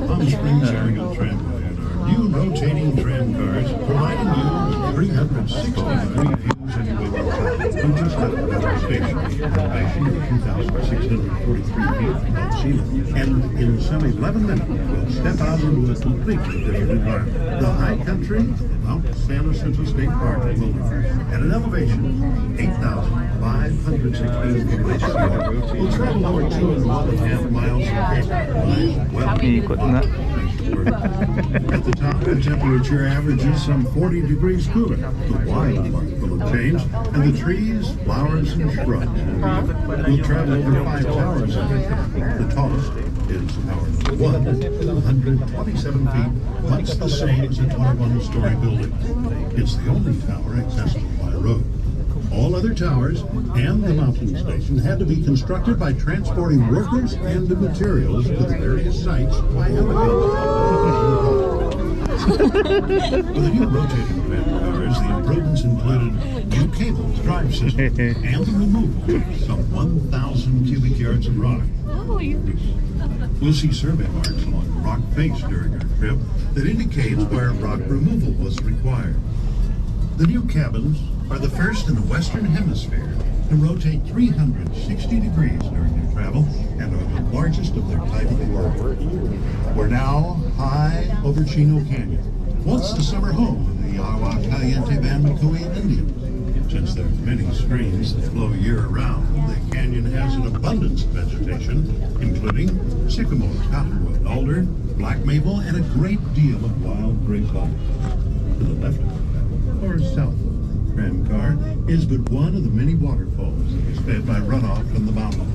Palm Springs Aerial Tramway and our new rotating tram cars providing you with 360-degree views anywhere you travel. We just left the weather station, elevation of 2,643 feet above sea level. And in some 11 minutes, we'll step out into a completely different environment. The high country of Mount Jacinto State Park wilderness at an elevation of 8,516 feet above sea level. We'll travel over 2.5 miles of at the top, the temperature averages some 40 degrees cooler. The wildlife will have changed, and the trees, flowers, and shrubs will travel over 5 towers. The tallest is Tower 1, 127 feet, much the same as a 21-story building. It's the only tower accessible by road. All other towers and the mounting station had to be constructed by transporting workers and the materials to the various sites by helicopter. With the new rotating tram cars, the improvements included new cables, drive system, and the removal of some 1,000 cubic yards of rock. We'll see survey marks along the rock face during our trip that indicates where rock removal was required. The new cabins are the first in the Western Hemisphere to rotate 360 degrees during their travel and are the largest of their type in the world. We're now high over Chino Canyon, once the summer home of the Agua Caliente Banmacoy Indians. Since there's many streams that flow year-round, the canyon has an abundance of vegetation, including sycamore, cottonwood, alder, black maple, and a great deal of wild grapevine. To the left of the or south of the tram car is but one of the many waterfalls that is fed by runoff from the mountain.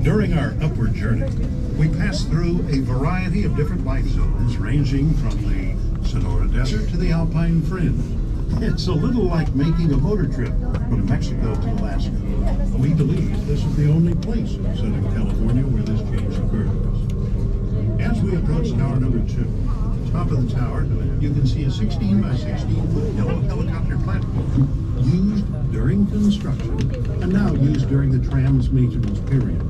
During our upward journey, we passed through a variety of different life zones ranging from the Sonora Desert to the Alpine Fringe. It's a little like making a motor trip from Mexico to Alaska. We believe this is the only place in Southern California where this change occurs. As we approach tower number 2, top of the tower, you can see a 16 by 16 foot yellow helicopter platform used during construction and now used during the tram's maintenance period.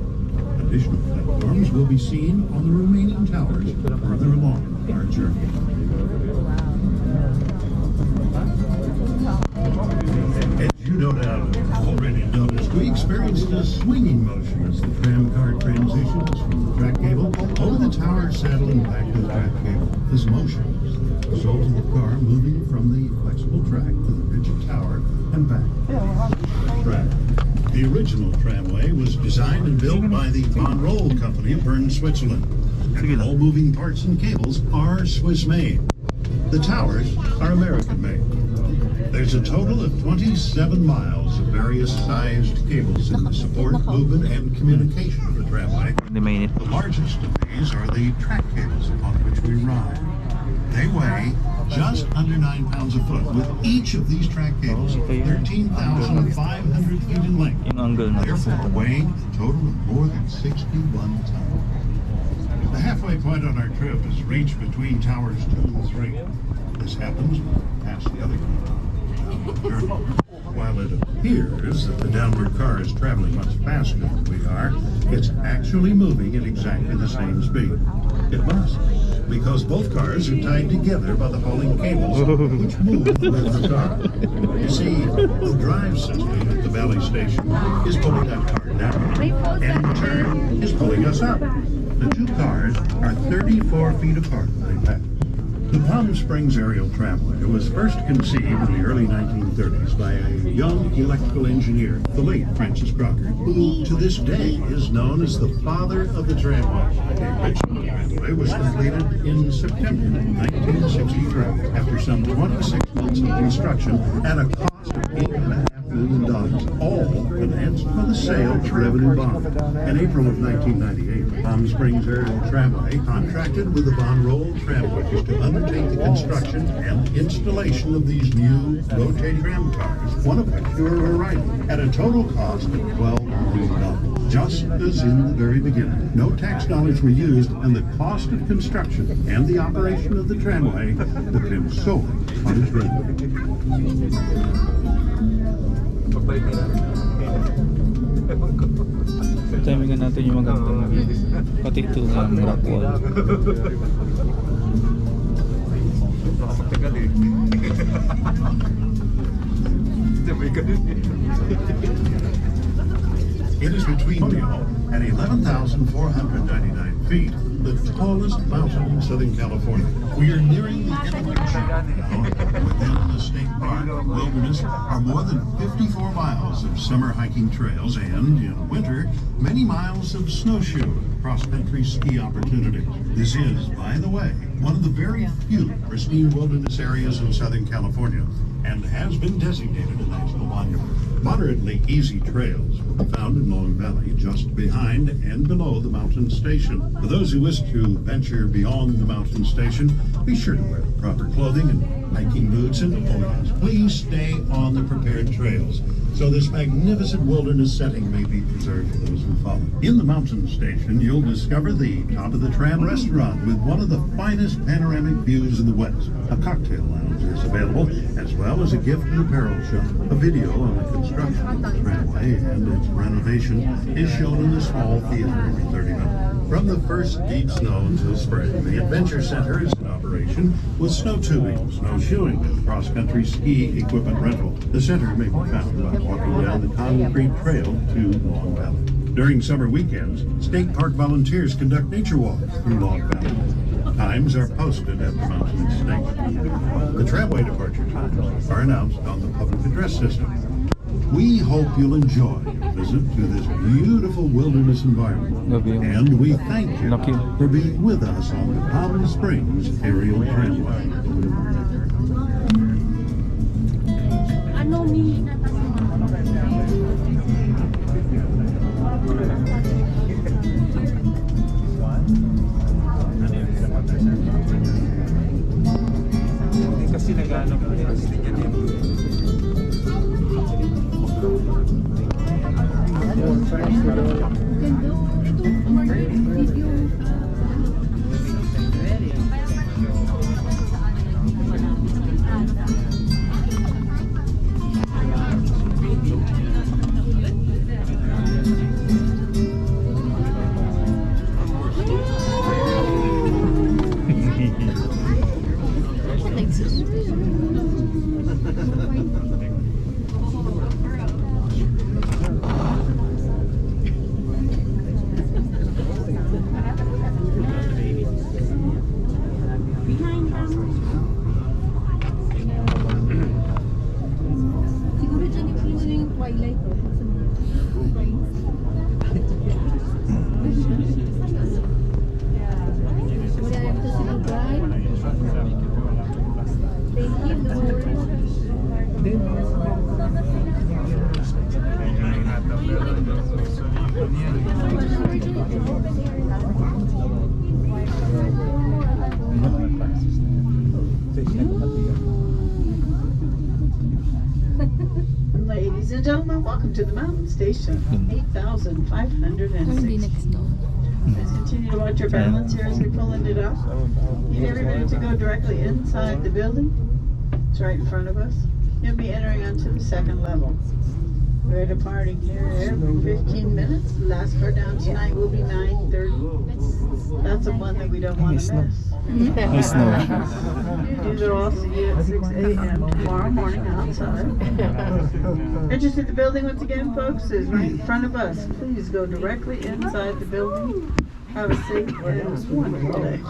Additional platforms will be seen on the remaining towers further along our journey. As you no doubt already noticed, we experienced a swinging motion as the tram car transitions from the track cable over the tower saddle and back to the track cable. This motion is the result of the car moving from the flexible track to the rigid tower and back. Track. The original tramway was designed and built by the Von Roll Company of Bern, Switzerland. And all moving parts and cables are Swiss-made. The towers are American-made. There's a total of 27 miles of various sized cables in the support, movement, and communication of the tramway. The largest of these are the track cables upon which we ride. They weigh just under 9 pounds a foot, with each of these track cables 13,500 feet in length, therefore weighing a total of more than 61 tons. The halfway point on our trip is reached between towers 2 and 3. This happens when we pass the other towers. While it appears that the downward car is traveling much faster than we are, it's actually moving at exactly the same speed. It must, because both cars are tied together by the hauling cables which move with the car. You see, the drive system at the valley station is pulling that car down, and in turn is pulling us up. The two cars are 34 feet apart when they pass. The Palm Springs Aerial Tramway was first conceived in the early 1930s by a young electrical engineer, the late Francis Crocker, who to this day is known as the father of the tramway. The original tramway was completed in September 1963 after some 26 months of construction at a cost of $8.5 million, all financed by the sale of revenue bond. In April of 1998, Palm Springs Aerial Tramway contracted with the Von Roll Tramways to undertake the construction and installation of these new rotating tram cars, one of which you are riding, at a total cost of $12 million. Just as in the very beginning, no tax dollars were used, and the cost of construction and the operation of the tramway depends solely on its revenue. Timingan natin yung magandang pati ito ng rock wall. Nakapagtagal eh. It is between at 11,499 feet, the tallest mountain in Southern California. We are nearing the end of the trail now. Within the state park wilderness are more than 54 miles of summer hiking trails and, in winter, many miles of snowshoe cross-country ski opportunities. This is, by the way, one of the very few pristine wilderness areas in Southern California and has been designated a national monument. Moderately easy trails will be found in Long Valley, just behind and below the mountain station. For those who wish to venture beyond the mountain station, be sure to wear the proper clothing and hiking boots, and please stay on the prepared trails so this magnificent wilderness setting may be preserved for those who follow. In the mountain station, you'll discover the top of the tram restaurant with one of the finest panoramic views in the West. A cocktail lounge is available, as well as a gift and apparel shop. A video on the construction of the tramway and its renovation is shown in the small theater every 30 minutes. From the first deep snow until spring, the Adventure Center is in operation with snow tubing, snowshoeing, and cross-country ski equipment rental. The center may be found by walking down the concrete trail to Long Valley. During summer weekends, state park volunteers conduct nature walks through Long Valley. Times are posted at the mountain station. The tramway departure times are announced on the public address system. We hope you'll enjoy your visit to this beautiful wilderness environment. And we thank you for being with us on the Palm Springs Aerial Tramway. Kasi nag-ano ko din. Ladies and gentlemen, welcome to the mountain station, 8,506. Let's continue to watch your balance here as we pull it up. Need everybody to go directly inside the building. It's right in front of us. You'll be entering onto the second level. We're departing here every 15 minutes. The last car down tonight will be 9:30. That's the one that we don't want to miss. Nice snow. These are all see you at 6 a.m. tomorrow morning outside. Entrance to the building once again, folks, is right in front of us. Please go directly inside the building. Have a safe and wonderful day.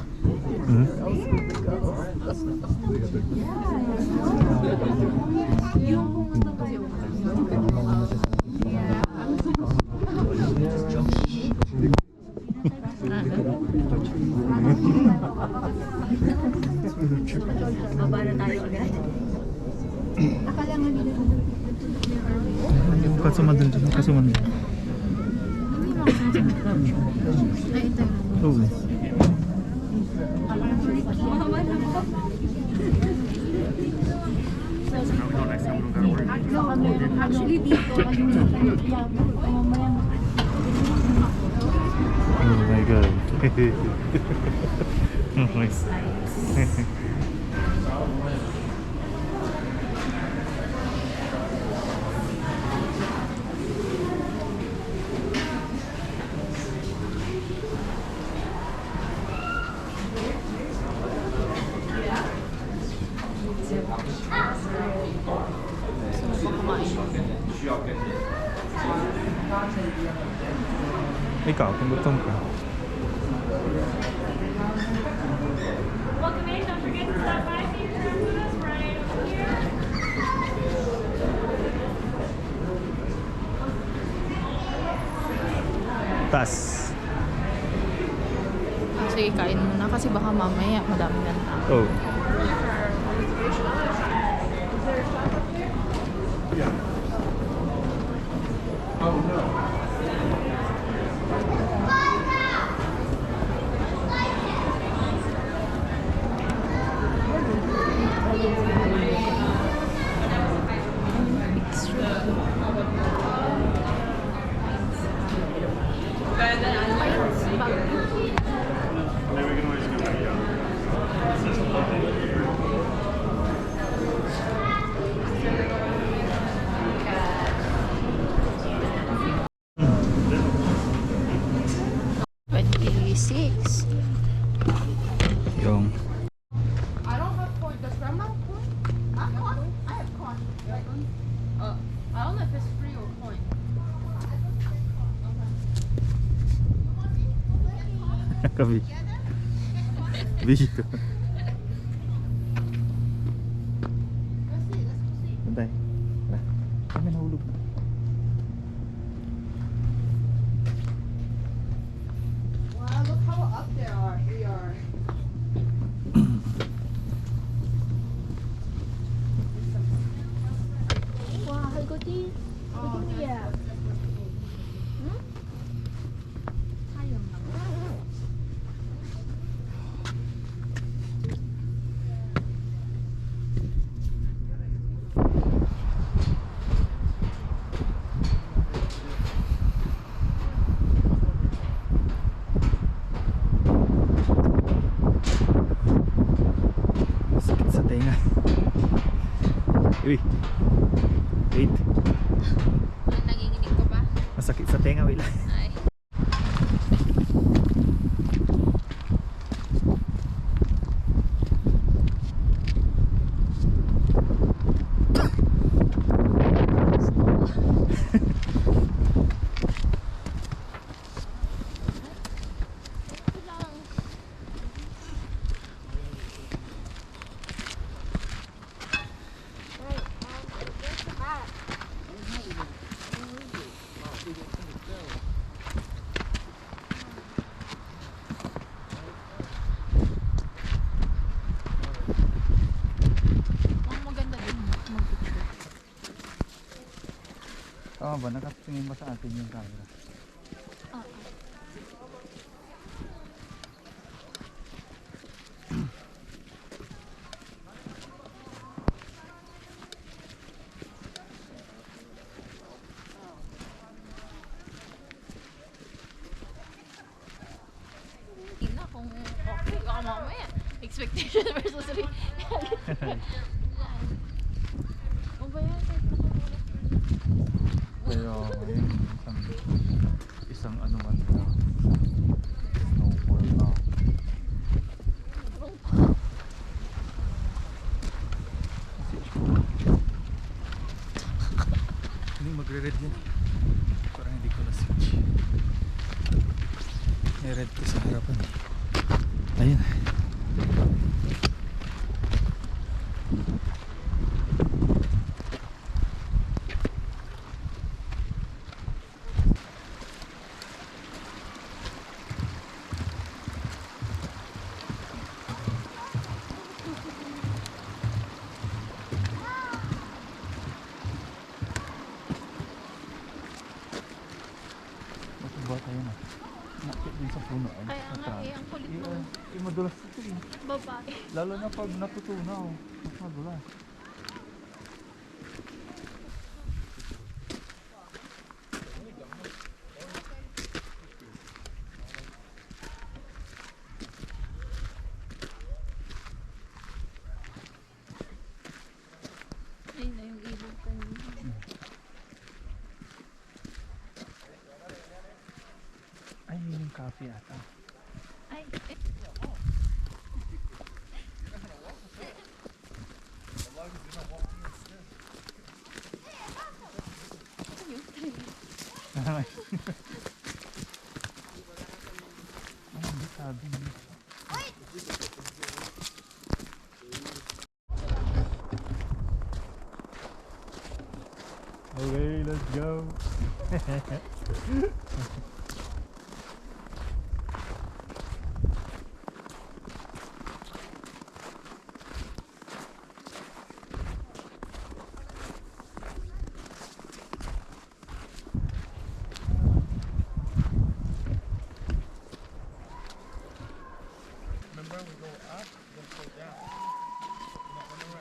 Baba na tayo agad. Akala nga nila Kasumandan dyan, kasumandan. ay ito. Oo. Actually dito Oh my god. Nice. Ikaw, kung gutom ka. Welcome in. Don't forget to stop by, see your truck with us right over here. Tas. Sige, kain muna kasi baka mamaya madami ng tao. Oh. Yung I don't have corn. Does grandma have corn? I have corn. I have corn. I don't know if it's free or coin. kabi. Busy ko. Bantay. Tara. Kami nahulog na. Wow, look how up there we are. Wow, hagoti. Yeah. Sayang naman. Sakit sa tenga. Uy. Wait. Nanginginig ka ba? Masakit sa tenga, wait lang. Ay. Ang maganda din mag-picture. Tama ba? Nakatingin ba sa atin yung camera? Ina kung okay ka mamaya. Expectation versus reality. O ba yan? Pero yun, isang ano man na snowfall na. Hindi magre-red yan. Parang hindi ko na-switch. May red ko sa harapan. Ayun. Ba tayo na? Nakit din sa puno. Kaya nga eh, ang kulit mo. Madulas ito eh. Babae. Lalo na pag natutunaw. Mas madulas. Ayun na yung ilog kanina. Ay, yun yung coffee ata. Ay, eh. Okay, let's go.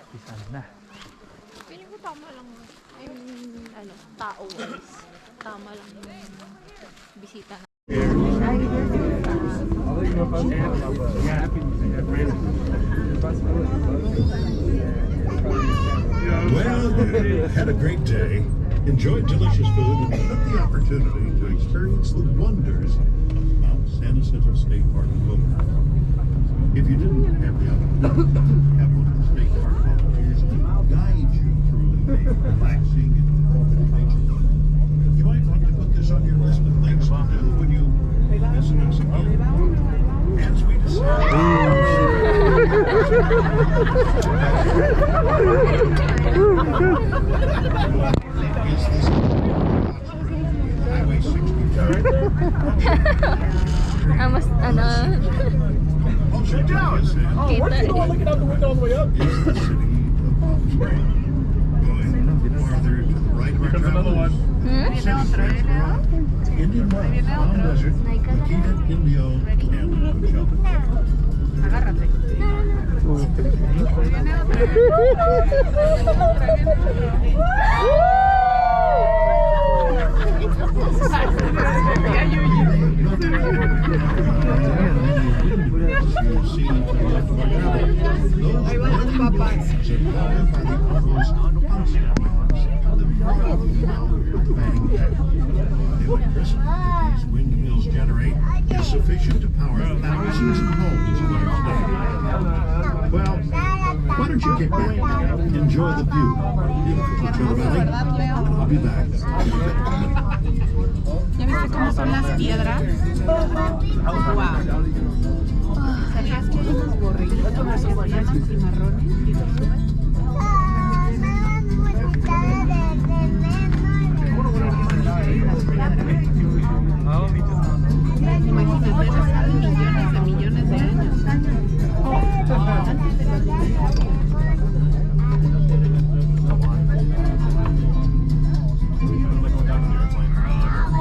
Isan na. Feeling ko tama lang. Ano, tao-wise. Tama lang yung bisita na. Well, you had a great day, enjoyed delicious food, and took the opportunity to experience the wonders of Mount Jacinto State Park in Boulder. If you didn't have the opportunity to have one of the state park volunteers guide you through a relaxing and informative nature, you might want to put this on your list of things to do when you visit us again. As we decide. Is this Highway 65? Mas, ano, Also, kita eh. looking out the window all the way up. Is the city of Palm Springs. Going farther to the right of our travels. City Rock, Indian Wells, Palm Desert, Makita, Indio, and Coachella. Electricity that these windmills generate is sufficient to power thousands of homes in our state. Well, why don't you get back, enjoy the view of beautiful Chino Valley, and I'll be back. ¿Ya viste cómo son las piedras? Wow. ¿Sabías que hay unos borreguitos que se llaman cimarrones y los suben? Imagínate, eso hace millones de años.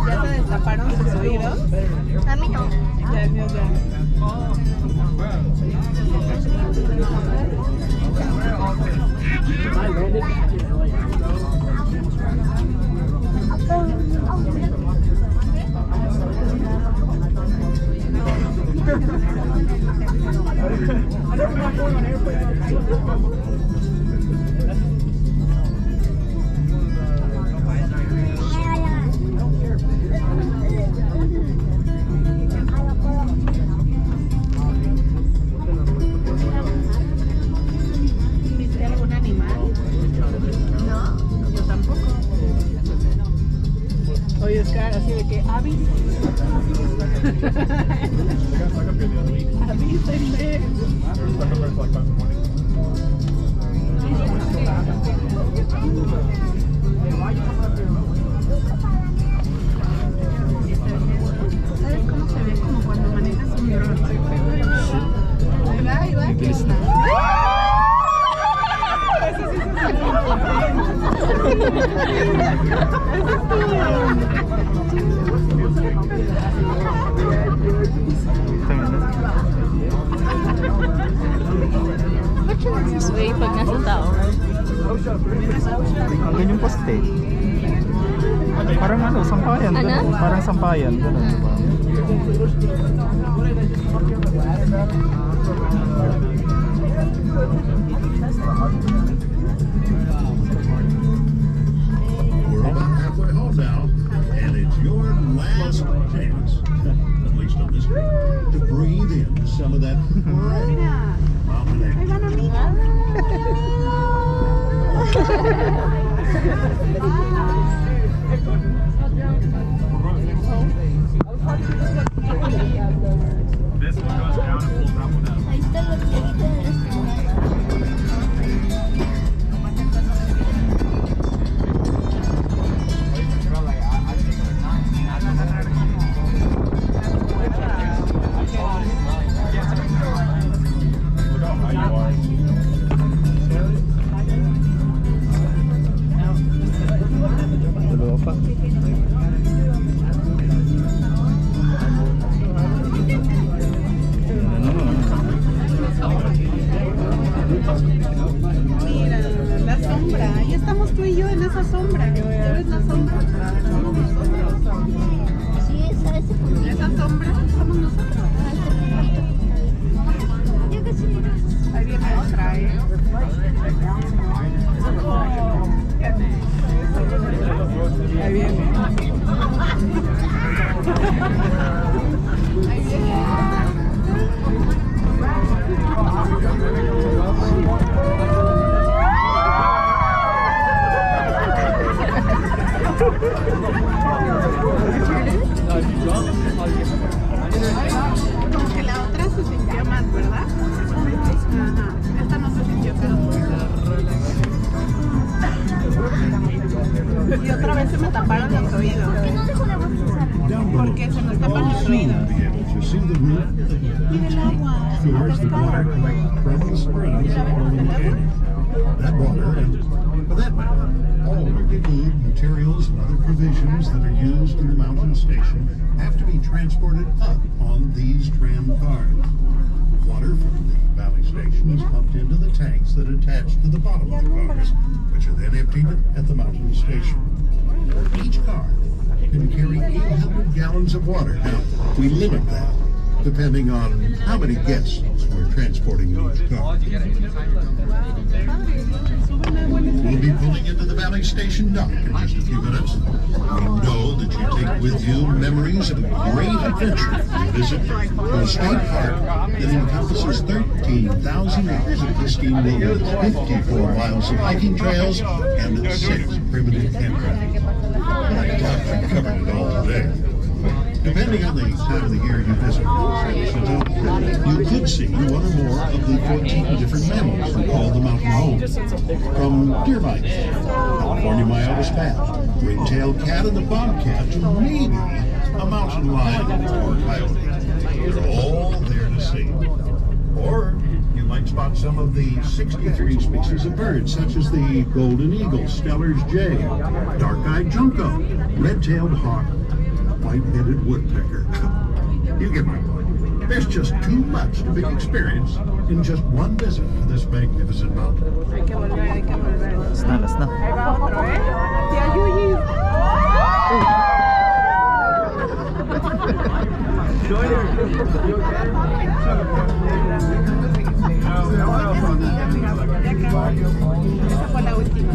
¿Ya se destaparon sus oídos? A mí no. Ya, ya. ¿Viste algún animal? No, yo tampoco. Oye, Oscar, así de que avísenme. ¿Sabes cómo se ve? Como cuando manejas un dron. Ahí va, ¿qué onda? Ba't siya nagsusway pag nasa tao? Hanggang yung poste. Parang ano, sampayan. Ano? Ganun. Parang sampayan. Ganun, diba? We're about halfway home now, and it's your last chance, at least on this trip, to breathe in some of that fresh mountain air. This one. Tours the water collected from the springs of Palm Canyon. That water, and for that matter, all of the food, materials, and other provisions that are used in the mountain station have to be transported up on these tram cars. Water from the valley station is pumped into the tanks that attach to the bottom of the cars, which are then emptied at the mountain station. Each car can carry 800 gallons of water. Now, we limit that depending on how many guests we're transporting in each car. We'll be pulling into the Valley Station dock in just a few minutes. We know that you take with you memories of a great adventure when you visit the state park that encompasses 13,000 acres of pristine wilderness, 54 miles of hiking trails, and 6 primitive campgrounds. I doubt we covered it all today. Depending on the time of the year you visit Jacinto, you could see one or more of the 14 different mammals that call the mountain home. From deer mice, California Myotis bat, ring-tailed cat and the bobcat, to maybe a mountain lion or coyote. They're all there to see. Or you might spot some of the 63 species of birds, such as the golden eagle, Steller's jay, dark-eyed junco, red-tailed hawk, white-headed woodpecker. You get my point. There's just too much to be experienced in just one visit to this magnificent mountain. Last na, last na. Esa fue la última.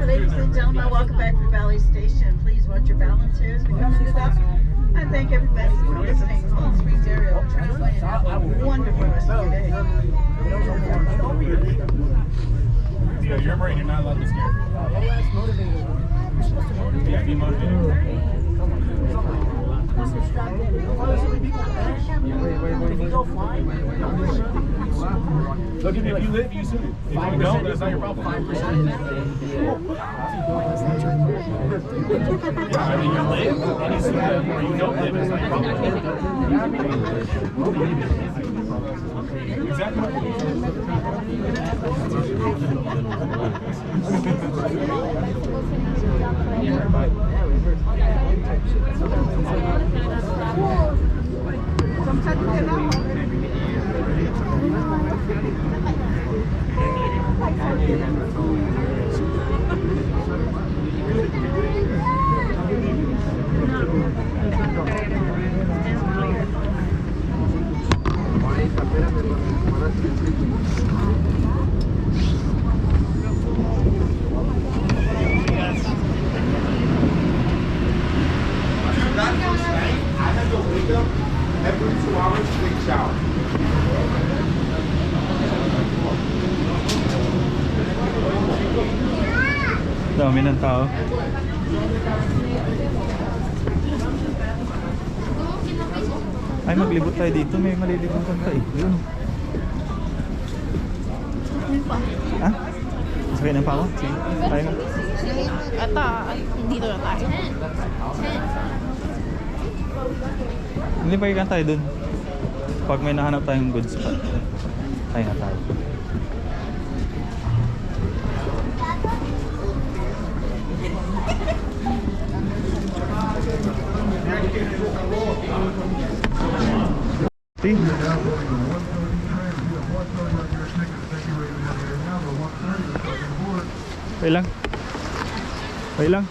Ladies and gentlemen, welcome back to the Valley Station. Please watch your balance here as we come into that. I thank everybody for listening to Palm Springs Aerial Tramway and have a wonderful rest of your day. Yeah, you're right. You're not allowed to be scared. Yeah, be motivated. Look, if you live, you swim. If you don't, that's not your problem. 5%. I mean, you live and you swim, or you don't live, it's not your problem. Exactly what every 2 hours, take shower. Dami ng tao. Ay, maglibot tayo dito. May malilibutan pa eh. Yun. Ha? Sakay ng pawa? Sige. Tayo na. Ata, dito na tayo. Hindi pa ikan tayo dun. Pag may nahanap tayong good spot, tayo na tayo. See? Okay lang. Okay lang.